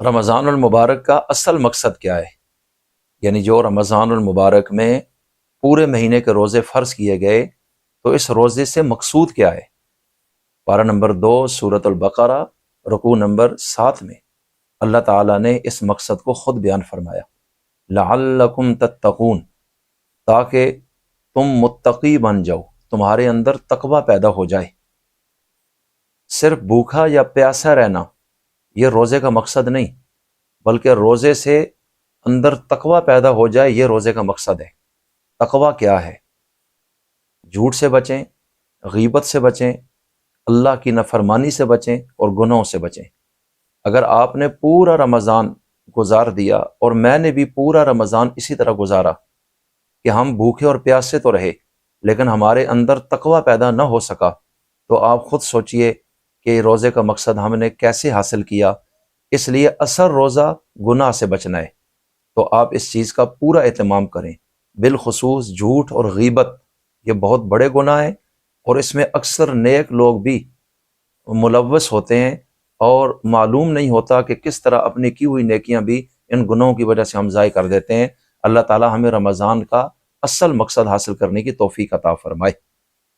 رمضان المبارک کا اصل مقصد کیا ہے؟ یعنی جو رمضان المبارک میں پورے مہینے کے روزے فرض کیے گئے تو اس روزے سے مقصود کیا ہے؟ پارہ نمبر 2 سورۃ البقرہ رکوع نمبر 7 میں اللہ تعالیٰ نے اس مقصد کو خود بیان فرمایا، لعلکم تتقون، تاکہ تم متقی بن جاؤ، تمہارے اندر تقوی پیدا ہو جائے۔ صرف بھوکا یا پیاسا رہنا یہ روزے کا مقصد نہیں، بلکہ روزے سے اندر تقوی پیدا ہو جائے، یہ روزے کا مقصد ہے۔ تقوی کیا ہے؟ جھوٹ سے بچیں، غیبت سے بچیں، اللہ کی نافرمانی سے بچیں اور گناہوں سے بچیں۔ اگر آپ نے پورا رمضان گزار دیا اور میں نے بھی پورا رمضان اسی طرح گزارا کہ ہم بھوکے اور پیاسے تو رہے لیکن ہمارے اندر تقوی پیدا نہ ہو سکا، تو آپ خود سوچئے کہ روزے کا مقصد ہم نے کیسے حاصل کیا۔ اس لیے اثر روزہ گناہ سے بچنا ہے، تو آپ اس چیز کا پورا اہتمام کریں۔ بالخصوص جھوٹ اور غیبت یہ بہت بڑے گناہ ہیں، اور اس میں اکثر نیک لوگ بھی ملوث ہوتے ہیں اور معلوم نہیں ہوتا کہ کس طرح اپنی کی ہوئی نیکیاں بھی ان گناہوں کی وجہ سے ہم ضائع کر دیتے ہیں۔ اللہ تعالی ہمیں رمضان کا اصل مقصد حاصل کرنے کی توفیق عطا فرمائے۔